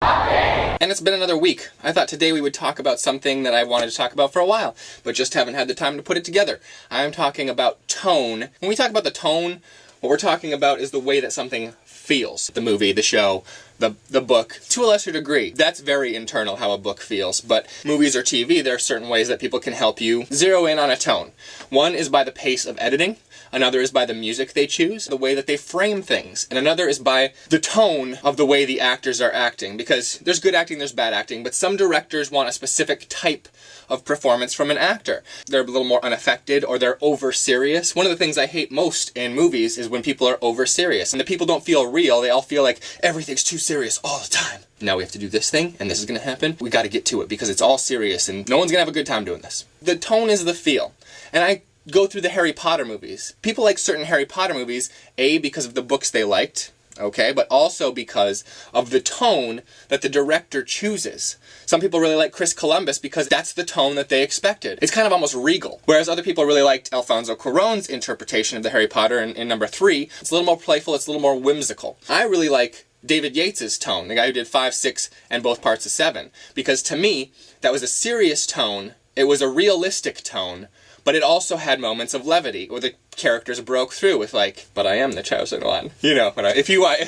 And it's been another week. I thought today we would talk about something that I wanted to talk about for a while, but just haven't had the time to put it together. I'm talking about tone. When we talk about the tone, what we're talking about is the way that something feels. The movie, the show, the book, to a lesser degree. That's very internal, how a book feels. But movies or TV, there are certain ways that people can help you zero in on a tone. One is by the pace of editing. Another is by the music they choose, the way that they frame things. And another is by the tone of the way the actors are acting. Because there's good acting, there's bad acting, but some directors want a specific type of performance from an actor. They're a little more unaffected, or they're over-serious. One of the things I hate most in movies is when people are over-serious. And the people don't feel real, they all feel like everything's too serious all the time. Now we have to do this thing, and this is gonna happen. We gotta get to it, because it's all serious, and no one's gonna have a good time doing this. The tone is the feel. And I go through the Harry Potter movies. People like certain Harry Potter movies, A, because of the books they liked, okay, but also because of the tone that the director chooses. Some people really like Chris Columbus because that's the tone that they expected. It's kind of almost regal. Whereas other people really liked Alfonso Cuarón's interpretation of the Harry Potter in number 3. It's a little more playful, it's a little more whimsical. I really like David Yates' tone, the guy who did 5, 6, and both parts of 7. Because to me, that was a serious tone, it was a realistic tone, but it also had moments of levity, where the characters broke through with like, but I am the chosen one. You know, if you like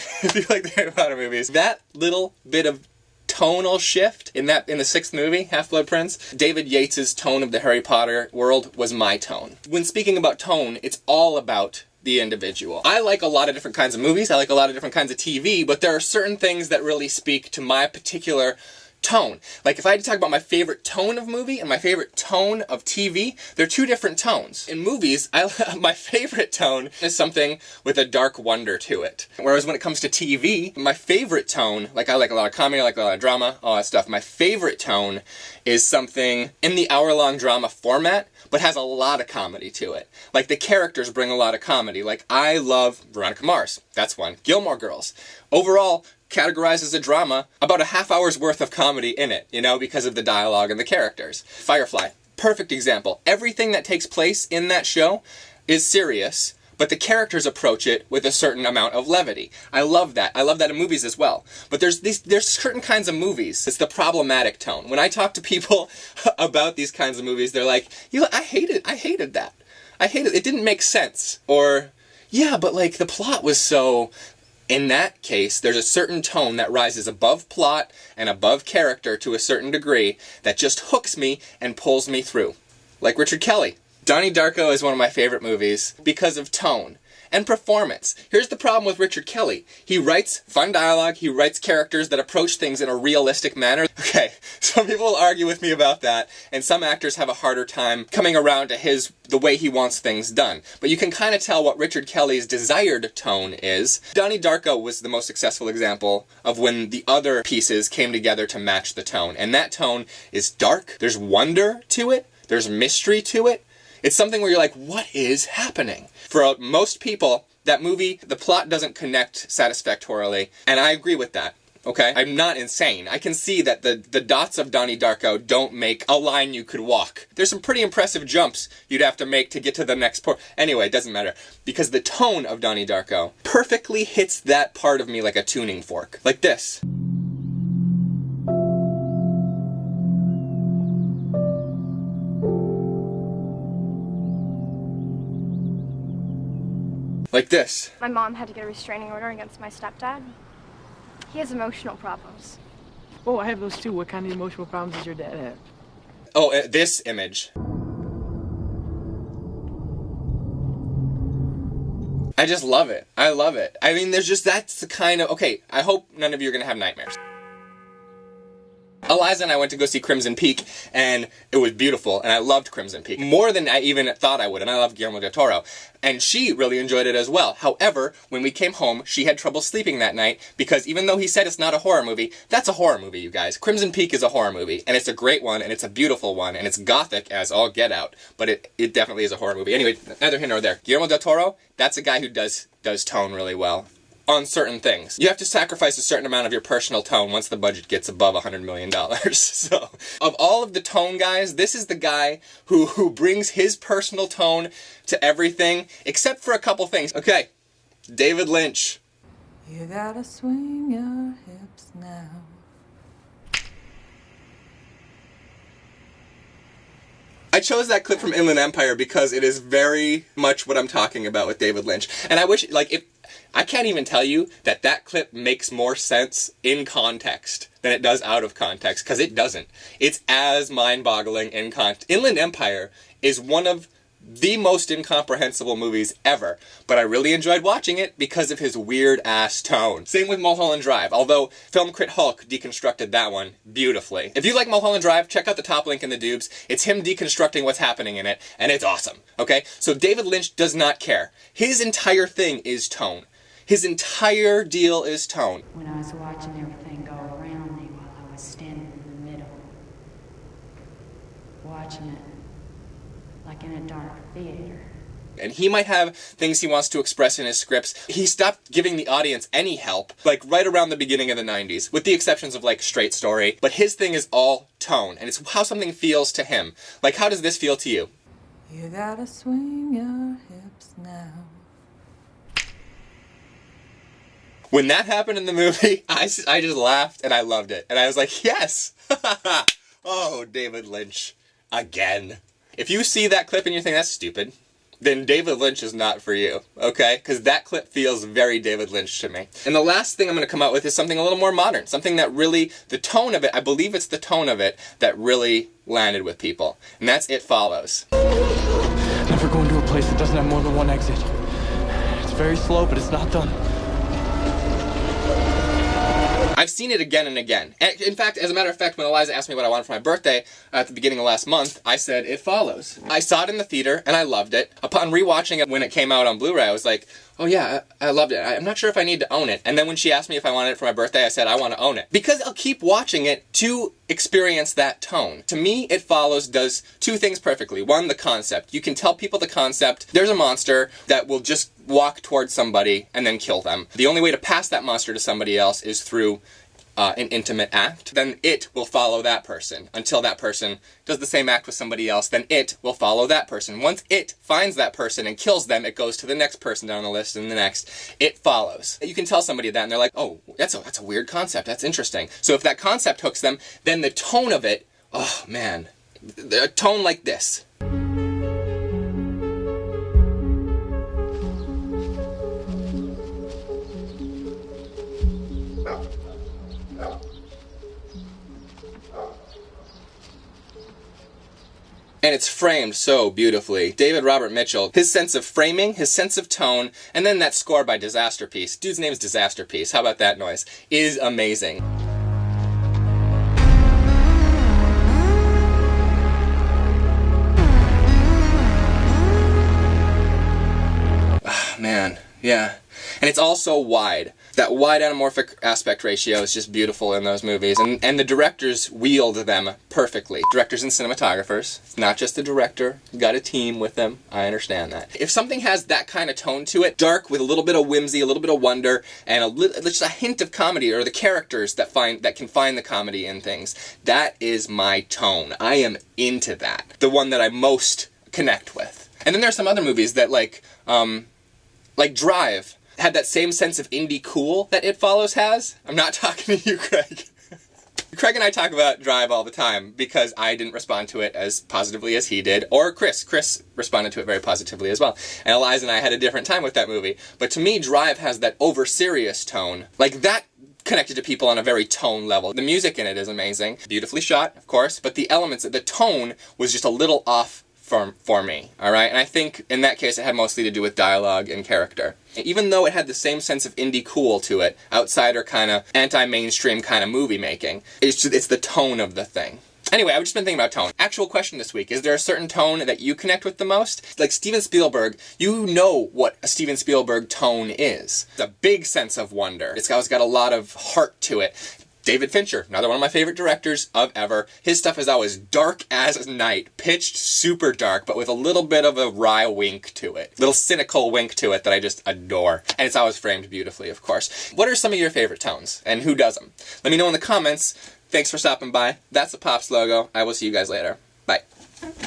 the Harry Potter movies, that little bit of tonal shift in the 6th movie, Half-Blood Prince, David Yates' tone of the Harry Potter world was my tone. When speaking about tone, it's all about the individual. I like a lot of different kinds of movies, I like a lot of different kinds of TV, but there are certain things that really speak to my particular tone. Like if I had to talk about my favorite tone of movie and my favorite tone of TV, they're two different tones. In movies, my favorite tone is something with a dark wonder to it. Whereas when it comes to TV, my favorite tone, like I like a lot of comedy, I like a lot of drama, all that stuff, my favorite tone is something in the hour-long drama format, but has a lot of comedy to it. Like the characters bring a lot of comedy. Like I love Veronica Mars, that's one. Gilmore Girls. Overall, categorized as a drama, about a half hour's worth of comedy in it, you know, because of the dialogue and the characters. Firefly, perfect example. Everything that takes place in that show is serious, but the characters approach it with a certain amount of levity. I love that. I love that in movies as well. But there's certain kinds of movies. It's the problematic tone. When I talk to people about these kinds of movies, they're like, I hated that. I hated it. It didn't make sense. Or, yeah, but like the plot was so... In that case, there's a certain tone that rises above plot and above character to a certain degree that just hooks me and pulls me through. Like Richard Kelly. Donnie Darko is one of my favorite movies because of tone and performance. Here's the problem with Richard Kelly. He writes fun dialogue, he writes characters that approach things in a realistic manner. Okay, some people will argue with me about that, and some actors have a harder time coming around to the way he wants things done. But you can kind of tell what Richard Kelly's desired tone is. Donnie Darko was the most successful example of when the other pieces came together to match the tone. And that tone is dark, there's wonder to it, there's mystery to it. It's something where you're like, what is happening? For most people, that movie, the plot doesn't connect satisfactorily, and I agree with that, okay? I'm not insane. I can see that the dots of Donnie Darko don't make a line you could walk. There's some pretty impressive jumps you'd have to make to get to the next part. Anyway, it doesn't matter, because the tone of Donnie Darko perfectly hits that part of me like a tuning fork. Like this. Like this. My mom had to get a restraining order against my stepdad. He has emotional problems. Oh, I have those too. What kind of emotional problems does your dad have? Oh, this image. I just love it. I love it. I mean, that's the kind of, okay, I hope none of you are gonna have nightmares. Eliza and I went to go see Crimson Peak, and it was beautiful, and I loved Crimson Peak. More than I even thought I would, and I love Guillermo del Toro. And she really enjoyed it as well. However, when we came home, she had trouble sleeping that night, because even though he said it's not a horror movie, that's a horror movie, you guys. Crimson Peak is a horror movie, and it's a great one, and it's a beautiful one, and it's gothic as all get out, but it definitely is a horror movie. Anyway, neither here nor there. Guillermo del Toro, that's a guy who does tone really well. On certain things. You have to sacrifice a certain amount of your personal tone once the budget gets above $100 million. So, of all of the tone guys, this is the guy who brings his personal tone to everything, except for a couple things. Okay, David Lynch. You gotta swing your hips now. I chose that clip from Inland Empire because it is very much what I'm talking about with David Lynch. And I wish, like, if I can't even tell you that that clip makes more sense in context than it does out of context, because it doesn't. It's as mind-boggling in context. Inland Empire is one of the most incomprehensible movies ever, but I really enjoyed watching it because of his weird-ass tone. Same with Mulholland Drive, although Film Crit Hulk deconstructed that one beautifully. If you like Mulholland Drive, check out the top link in the doobs. It's him deconstructing what's happening in it, and it's awesome, okay? So David Lynch does not care. His entire thing is tone. His entire deal is tone. When I was watching everything go around me while I was standing in the middle, watching it like in a dark theater. And he might have things he wants to express in his scripts. He stopped giving the audience any help, like right around the beginning of the 90s, with the exceptions of like Straight Story. But his thing is all tone, and it's how something feels to him. Like, how does this feel to you? You gotta swing your hips now. When that happened in the movie, I just laughed and I loved it. And I was like, yes! Oh, David Lynch. Again. If you see that clip and you think that's stupid, then David Lynch is not for you, okay? Because that clip feels very David Lynch to me. And the last thing I'm going to come out with is something a little more modern. Something that really, the tone of it, I believe it's the tone of it that really landed with people. And that's It Follows. Never go into a place that doesn't have more than one exit. It's very slow, but it's not done. I've seen it again and again. In fact, as a matter of fact, when Eliza asked me what I wanted for my birthday at the beginning of last month, I said It Follows. I saw it in the theater, and I loved it. Upon rewatching it when it came out on Blu-ray, I was like, oh yeah, I loved it. I'm not sure if I need to own it. And then when she asked me if I wanted it for my birthday, I said I want to own it. Because I'll keep watching it to experience that tone. To me, It Follows does two things perfectly. One, the concept. You can tell people the concept. There's a monster that will just walk towards somebody and then kill them. The only way to pass that monster to somebody else is through an intimate act. Then it will follow that person until that person does the same act with somebody else. Then it will follow that person. Once it finds that person and kills them, it goes to the next person down the list and the next. It follows. You can tell somebody that and they're like, oh, that's a weird concept. That's interesting. So if that concept hooks them, then the tone of it, oh man, a tone like this. And it's framed so beautifully. David Robert Mitchell, his sense of framing, his sense of tone, and then that score by Disasterpiece. Dude's name is Disasterpiece. How about that noise? Is amazing. Ah, man, yeah. And it's all so wide. That wide anamorphic aspect ratio is just beautiful in those movies, and the directors wield them perfectly. Directors and cinematographers. It's not just the director. You got a team with them. I understand that. If something has that kind of tone to it, dark with a little bit of whimsy, a little bit of wonder, and just a hint of comedy, or the characters that can find the comedy in things, that is my tone. I am into that. The one that I most connect with. And then there's some other movies that like Drive. Had that same sense of indie cool that It Follows has. I'm not talking to you, Craig. Craig and I talk about Drive all the time because I didn't respond to it as positively as he did, or Chris. Chris responded to it very positively as well. And Eliza and I had a different time with that movie. But to me, Drive has that over-serious tone. Like that connected to people on a very tone level. The music in it is amazing. Beautifully shot, of course, but the elements, the tone was just a little off for me, alright? And I think in that case it had mostly to do with dialogue and character. Even though it had the same sense of indie cool to it, outsider kind of, anti-mainstream kind of movie making, it's the tone of the thing. Anyway, I've just been thinking about tone. Actual question this week, is there a certain tone that you connect with the most? Like Steven Spielberg, you know what a Steven Spielberg tone is. It's a big sense of wonder. It's got a lot of heart to it. David Fincher, another one of my favorite directors of ever. His stuff is always dark as night, pitched super dark, but with a little bit of a wry wink to it. Little cynical wink to it that I just adore. And it's always framed beautifully, of course. What are some of your favorite tones, and who does them? Let me know in the comments. Thanks for stopping by. That's the Pops logo. I will see you guys later. Bye.